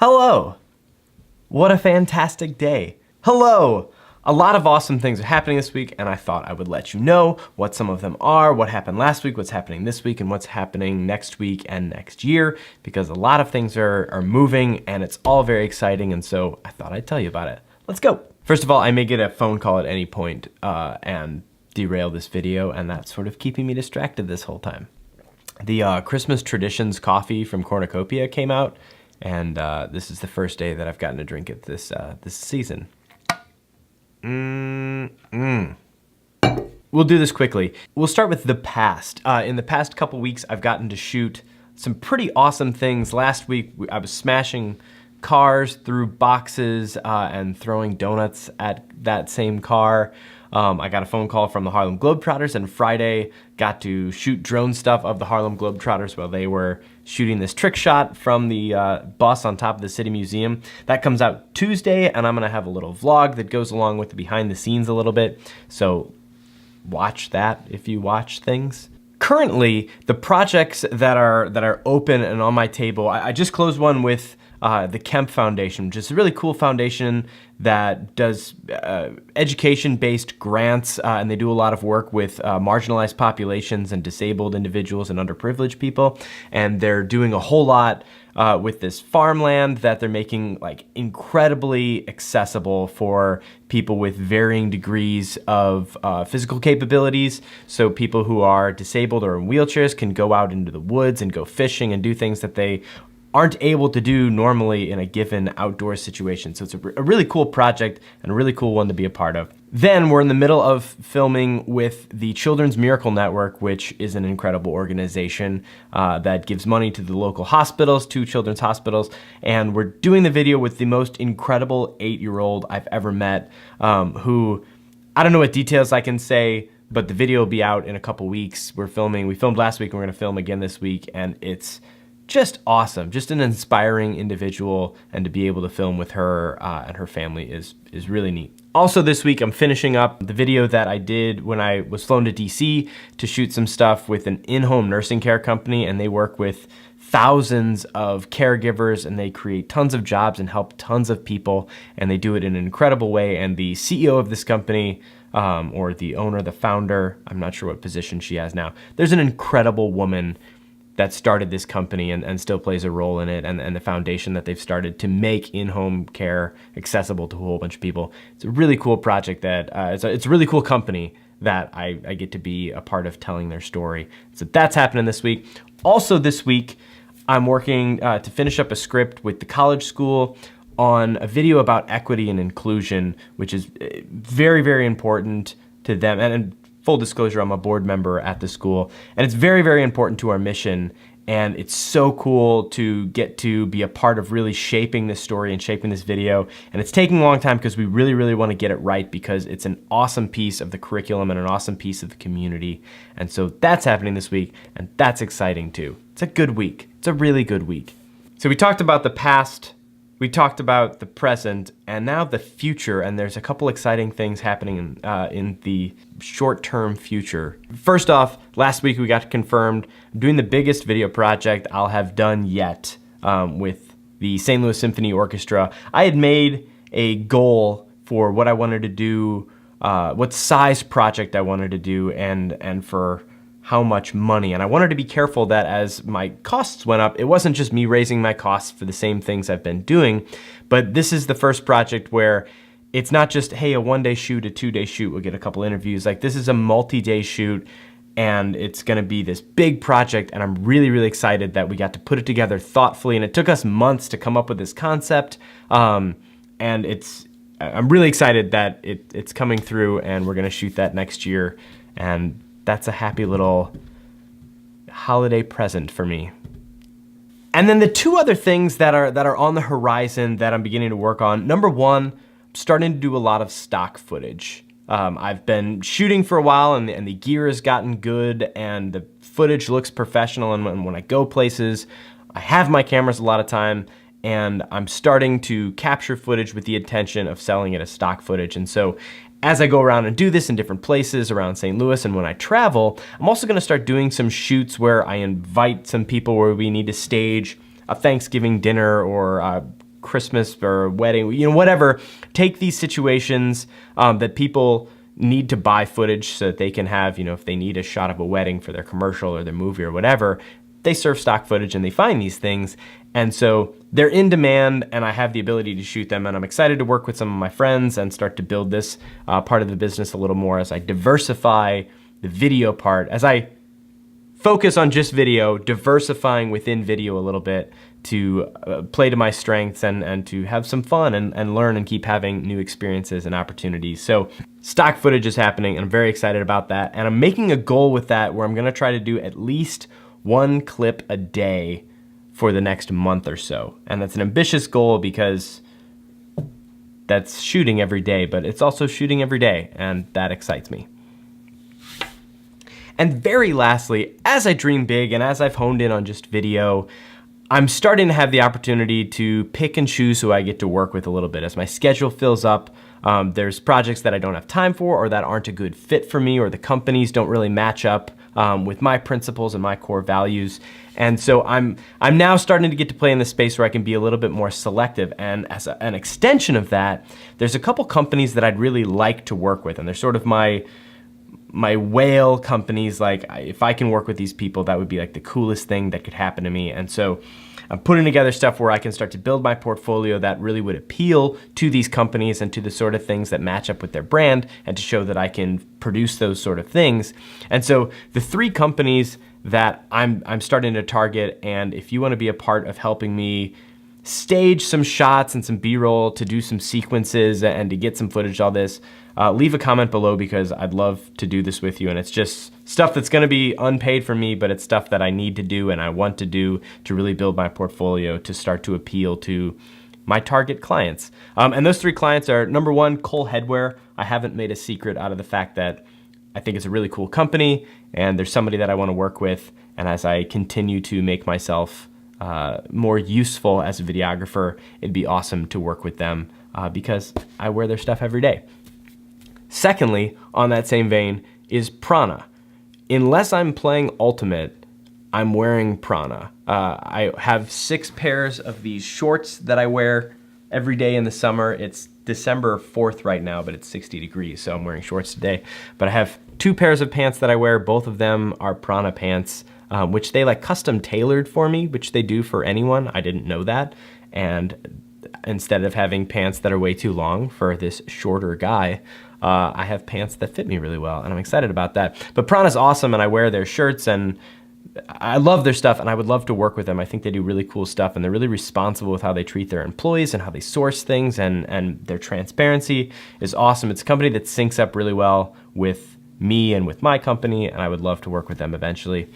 Hello! What a fantastic day. Hello! A lot of awesome things are happening this week, and I thought I would let you know what some of them are, what happened last week, what's happening this week, and what's happening next week and next year, because a lot of things are moving, and it's all very exciting, and so I thought I'd tell you about it. Let's go! First of all, I may get a phone call at any point and derail this video, and that's sort of keeping me distracted this whole time. The Christmas Traditions coffee from Cornucopia came out, and this is the first day that I've gotten to drink it this season. We'll do this quickly. We'll start with the past. In the past couple weeks, I've gotten to shoot some pretty awesome things. Last week, I was smashing cars through boxes and throwing donuts at that same car. I got a phone call from the Harlem Globetrotters, and Friday got to shoot drone stuff of the Harlem Globetrotters while they were shooting this trick shot from the bus on top of the City Museum. That comes out Tuesday, and I'm gonna have a little vlog that goes along with the behind the scenes a little bit, so watch that if you watch things. Currently, the projects that are open and on my table, I just closed one with the Kemp Foundation, which is a really cool foundation that does education-based grants, and they do a lot of work with marginalized populations and disabled individuals and underprivileged people. And they're doing a whole lot with this farmland that they're making like incredibly accessible for people with varying degrees of physical capabilities. So people who are disabled or in wheelchairs can go out into the woods and go fishing and do things that they aren't able to do normally in a given outdoor situation. So it's a really cool project and a really cool one to be a part of. Then we're in the middle of filming with the Children's Miracle Network, which is an incredible organization that gives money to the local hospitals, to children's hospitals. And we're doing the video with the most incredible 8-year-old I've ever met, who, I don't know what details I can say, but the video will be out in a couple weeks. We filmed last week and we're gonna film again this week, and it's just awesome, just an inspiring individual, and to be able to film with her and her family is really neat. Also this week, I'm finishing up the video that I did when I was flown to DC to shoot some stuff with an in-home nursing care company, and they work with thousands of caregivers, and they create tons of jobs and help tons of people, and they do it in an incredible way. And the CEO of this company, or the owner, the founder, I'm not sure what position she has now, there's an incredible woman that started this company and still plays a role in it, and the foundation that they've started to make in-home care accessible to a whole bunch of people. It's a really cool project that, it's a really cool company that I get to be a part of telling their story. So that's happening this week. Also this week, I'm working to finish up a script with the college school on a video about equity and inclusion, which is very, very important to them. And full disclosure, I'm a board member at the school, and it's very, very important to our mission, and it's so cool to get to be a part of really shaping this story and shaping this video. And it's taking a long time because we really, really want to get it right, because it's an awesome piece of the curriculum and an awesome piece of the community. And so that's happening this week, and that's exciting too. It's a good week. It's a really good week. So we talked about the past, we talked about the present, and now the future, and there's a couple exciting things happening in the short-term future. First off, last week we got confirmed I'm doing the biggest video project I'll have done yet with the St. Louis Symphony Orchestra. I had made a goal for what I wanted to do, what size project I wanted to do, and for how much money. And I wanted to be careful that as my costs went up, it wasn't just me raising my costs for the same things I've been doing, but this is the first project where it's not just, hey, a 1-day shoot, a 2-day shoot, we'll get a couple interviews. Like, this is a multi-day shoot, and it's gonna be this big project, and I'm really, really excited that we got to put it together thoughtfully, and it took us months to come up with this concept, and I'm really excited that it's coming through, and we're gonna shoot that next year, and that's a happy little holiday present for me. And then the two other things that are on the horizon that I'm beginning to work on. Number one, I'm starting to do a lot of stock footage. I've been shooting for a while, and the gear has gotten good, and the footage looks professional, and when I go places, I have my cameras a lot of time, and I'm starting to capture footage with the intention of selling it as stock footage. And so as I go around and do this in different places around St. Louis, and when I travel, I'm also gonna start doing some shoots where I invite some people where we need to stage a Thanksgiving dinner or Christmas or a wedding, you know, whatever. Take these situations that people need to buy footage so that they can have, you know, if they need a shot of a wedding for their commercial or their movie or whatever, they surf stock footage and they find these things. And so they're in demand and I have the ability to shoot them, and I'm excited to work with some of my friends and start to build this part of the business a little more as I diversify the video part, as I focus on just video, diversifying within video a little bit to play to my strengths and to have some fun and learn and keep having new experiences and opportunities. So stock footage is happening and I'm very excited about that. And I'm making a goal with that where I'm gonna try to do at least one clip a day for the next month or so. And that's an ambitious goal because that's shooting every day, but it's also shooting every day, and that excites me. And very lastly, as I dream big and as I've honed in on just video, I'm starting to have the opportunity to pick and choose who I get to work with a little bit. As my schedule fills up, there's projects that I don't have time for or that aren't a good fit for me, or the companies don't really match up with my principles and my core values. And so I'm now starting to get to play in the space where I can be a little bit more selective. And as an extension of that, there's a couple companies that I'd really like to work with, and they're sort of my whale companies. Like, if I can work with these people, that would be like the coolest thing that could happen to me. And so I'm putting together stuff where I can start to build my portfolio that really would appeal to these companies and to the sort of things that match up with their brand, and to show that I can produce those sort of things. And so the three companies that I'm starting to target, and if you want to be a part of helping me stage some shots and some B-roll to do some sequences and to get some footage, all this, leave a comment below, because I'd love to do this with you. And it's just stuff that's gonna be unpaid for me, but it's stuff that I need to do and I want to do to really build my portfolio to start to appeal to my target clients. And those three clients are, number one, Cole Headwear. I haven't made a secret out of the fact that I think it's a really cool company and there's somebody that I wanna work with. And as I continue to make myself more useful as a videographer, it'd be awesome to work with them because I wear their stuff every day. Secondly, on that same vein, is Prana. Unless I'm playing Ultimate, I'm wearing Prana. I have 6 pairs of these shorts that I wear every day in the summer. It's December 4th right now, but it's 60 degrees, so I'm wearing shorts today. But I have 2 pairs of pants that I wear. Both of them are Prana pants, which they like custom tailored for me, which they do for anyone. I didn't know that. And instead of having pants that are way too long for this shorter guy, I have pants that fit me really well, and I'm excited about that. But Prana's awesome, and I wear their shirts, and I love their stuff, and I would love to work with them. I think they do really cool stuff, and they're really responsible with how they treat their employees and how they source things, and their transparency is awesome. It's a company that syncs up really well with me and with my company, and I would love to work with them eventually.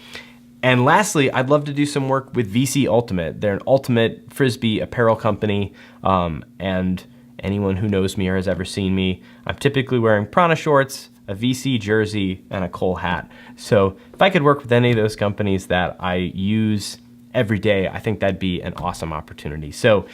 And lastly, I'd love to do some work with VC Ultimate. They're an ultimate Frisbee apparel company, and anyone who knows me or has ever seen me, I'm typically wearing Prana shorts, a VC jersey, and a Cole hat. So if I could work with any of those companies that I use every day, I think that'd be an awesome opportunity. So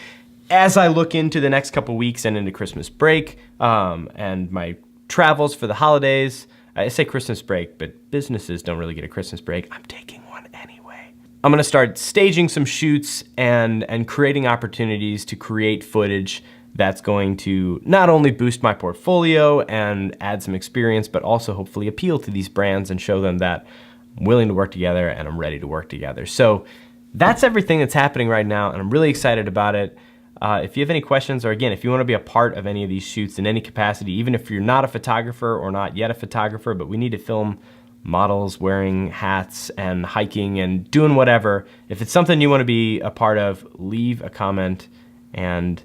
as I look into the next couple weeks and into Christmas break, and my travels for the holidays, I say Christmas break, but businesses don't really get a Christmas break. I'm taking one anyway. I'm gonna start staging some shoots and creating opportunities to create footage that's going to not only boost my portfolio and add some experience, but also hopefully appeal to these brands and show them that I'm willing to work together and I'm ready to work together. So that's everything that's happening right now, and I'm really excited about it. If you have any questions, or again, if you want to be a part of any of these shoots in any capacity, even if you're not a photographer or not yet a photographer, but we need to film models wearing hats and hiking and doing whatever, if it's something you want to be a part of, leave a comment. And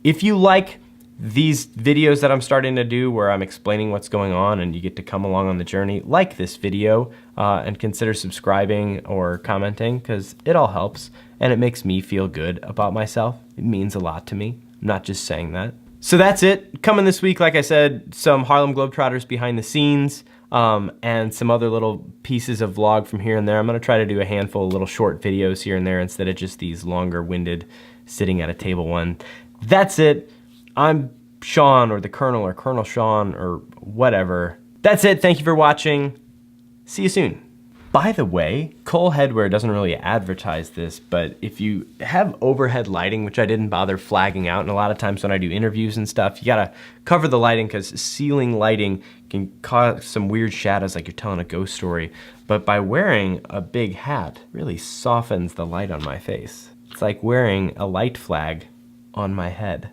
if you like these videos that I'm starting to do where I'm explaining what's going on and you get to come along on the journey, like this video and consider subscribing or commenting, because it all helps and it makes me feel good about myself. It means a lot to me. I'm not just saying that. So that's it. Coming this week, like I said, some Harlem Globetrotters behind the scenes and some other little pieces of vlog from here and there. I'm gonna try to do a handful of little short videos here and there instead of just these longer winded sitting at a table one. That's it. I'm Sean, or the Colonel, or Colonel Sean, or whatever. That's it. Thank you for watching. See you soon. By the way, Cole Headwear doesn't really advertise this, but if you have overhead lighting, which I didn't bother flagging out, and a lot of times when I do interviews and stuff, you gotta cover the lighting because ceiling lighting can cause some weird shadows like you're telling a ghost story. But by wearing a big hat, it really softens the light on my face. It's like wearing a light flag on my head.